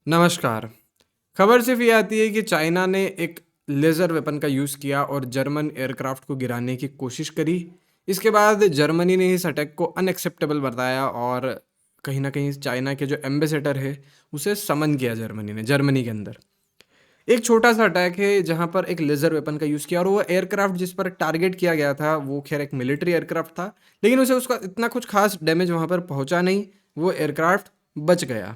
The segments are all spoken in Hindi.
नमस्कार। खबर सिर्फ ये आती है कि चाइना ने एक लेज़र वेपन का यूज़ किया और जर्मन एयरक्राफ्ट को गिराने की कोशिश करी। इसके बाद जर्मनी ने इस अटैक को अनएक्सेप्टेबल बताया और कहीं न कहीं चाइना के जो एम्बेसडर है, उसे समन किया जर्मनी ने, जर्मनी के अंदर। एक छोटा-सा अटैक है जहाँ पर एक लेज़र वेपन का यूज़ किया और वो एयरक्राफ्ट जिस पर टारगेट किया गया था, वो ख़ैर एक मिलिट्री एयरक्राफ्ट था, लेकिन उसे उसका इतना कुछ ख़ास डैमेज वहाँ पर पहुँचा नहीं, वो एयरक्राफ्ट बच गया।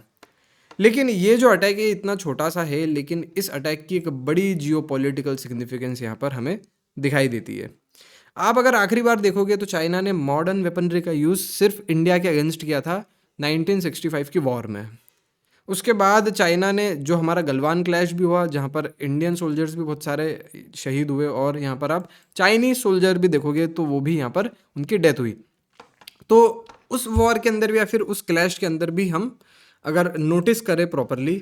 लेकिन ये जो अटैक है इतना छोटा-सा है, लेकिन इस अटैक की एक बड़ी जियोपॉलिटिकल सिग्निफिकेंस यहाँ पर हमें दिखाई देती है। आप अगर आखिरी बार देखोगे तो चाइना ने मॉडर्न वेपनरी का यूज़ सिर्फ़ इंडिया के अगेंस्ट किया था 1965 की वॉर में। उसके बाद चाइना ने जो हमारा गलवान क्लैश भी हुआ, जहाँ पर इंडियन सोल्जर्स भी बहुत सारे शहीद हुए और यहाँ पर आप चाइनीज़ सोल्जर भी देखोगे तो वो भी यहाँ पर उनकी डेथ हुई। तो उस वॉर के अंदर भी या फिर उस क्लैश के अंदर भी हम अगर नोटिस करें प्रॉपरली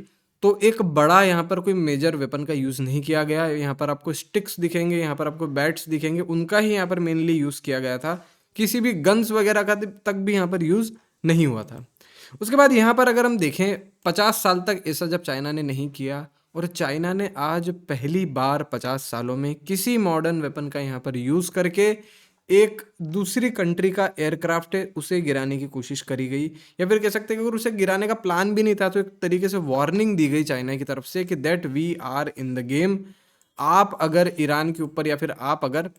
तो एक बड़ा यहाँ पर कोई मेजर वेपन का यूज़ नहीं किया गया है। यहाँ पर आपको स्टिक्स दिखेंगे, यहाँ पर आपको बैट्स दिखेंगे, उनका ही यहाँ पर मेनली यूज़ किया गया था। किसी भी गन्स वगैरह का तक भी यहाँ पर यूज़ नहीं हुआ था। उसके बाद यहाँ पर अगर हम देखें 50 साल तक ऐसा जब चाइना ने नहीं किया और चाइना ने आज पहली बार 50 सालों में किसी मॉडर्न वेपन का यहाँ पर यूज़ करके एक दूसरी कंट्री का एयरक्राफ्ट है उसे गिराने की कोशिश करी गई, या फिर कह सकते हैं कि अगर उसे गिराने का प्लान भी नहीं था तो एक तरीके से वार्निंग दी गई चाइना की तरफ से कि that we are in the game. आप अगर ईरान के ऊपर या फिर आप अगर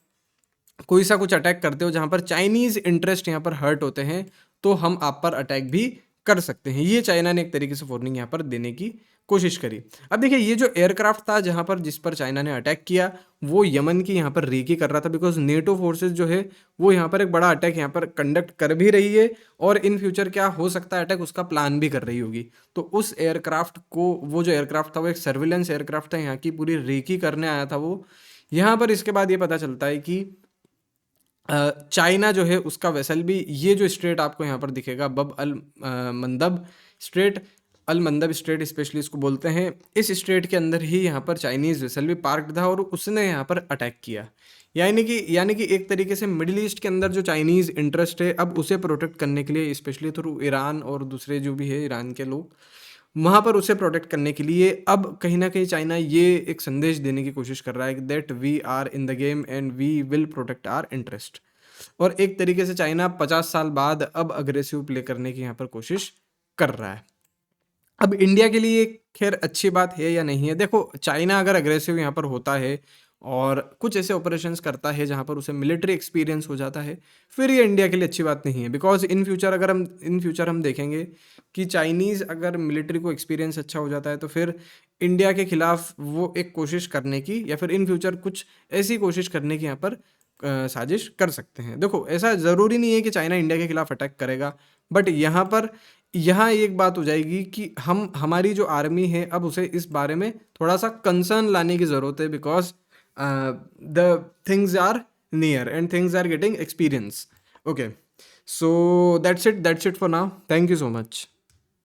कोई सा कुछ अटैक करते हो जहाँ पर चाइनीज़ इंटरेस्ट यहाँ पर हर्ट होते हैं, तो हम आप पर अटैक भी कर सकते हैं। ये चाइना ने एक तरीके से वार्निंग यहाँ पर देने की कोशिश करी। अब देखिए ये जो एयरक्राफ्ट था जहाँ पर जिस पर चाइना ने अटैक किया, वो यमन की यहाँ पर रेकी कर रहा था, बिकॉज़ नेटो फोर्सेस जो है वो यहाँ पर एक बड़ा अटैक यहाँ पर कंडक्ट कर भी रही है और इन फ्यूचर क्या हो सकता है अटैक उसका प्लान भी कर रही होगी। तो उस एयरक्राफ्ट को, वो जो एयरक्राफ्ट था वो एक सर्विलेंस एयरक्राफ्ट था, यहाँ की पूरी रेकी करने आया था वो। यहाँ पर इसके बाद ये पता चलता है कि चाइना जो है उसका वेसल भी, ये जो स्ट्रेट आपको यहाँ पर दिखेगा बब अल मंदब स्ट्रेट, अल मंदब स्ट्रेट स्पेशली इसको बोलते हैं, इस स्ट्रेट के अंदर ही यहाँ पर चाइनीज़ वेसल भी पार्कड था और उसने यहाँ पर अटैक किया। यानी कि एक तरीके से मिडिल ईस्ट के अंदर जो चाइनीज़ इंटरेस्ट है अब उसे प्रोटेक्ट करने के लिए, स्पेशली थ्रू ईरान और दूसरे जो भी है ईरान के लोग, वहाँ पर उसे प्रोटेक्ट करने के लिए अब कहीं न कहीं चाइना ये एक संदेश देने की कोशिश कर रहा है कि that we are in the game and we will protect our interest. और एक तरीके से चाइना 50 साल बाद अब अग्रेसिव प्ले करने की यहाँ पर कोशिश कर रहा है। अब इंडिया के लिए खैर अच्छी बात है या नहीं है? देखो, चाइना अगर अग्रेसिव यहाँ पर होता है और कुछ ऐसे ऑपरेशंस करता है जहाँ पर उसे मिलिट्री एक्सपीरियंस हो जाता है, फिर ये इंडिया के लिए अच्छी बात नहीं है। बिकॉज़ इन फ्यूचर हम देखेंगे कि चाइनीज़ अगर मिलिट्री को एक्सपीरियंस अच्छा हो जाता है, तो फिर इंडिया के खिलाफ वो एक कोशिश करने की या फिर इन फ्यूचर कुछ ऐसी कोशिश करने की यहाँ पर साजिश कर सकते हैं। देखो, ऐसा ज़रूरी नहीं है कि चाइना इंडिया के खिलाफ अटैक करेगा, बट यहाँ एक बात हो जाएगी कि हमारी जो आर्मी है अब उसे इस बारे में थोड़ा-सा कंसर्न लाने की ज़रूरत है, because the things are near and things are getting experience. Okay, so that's it for now. Thank you so much.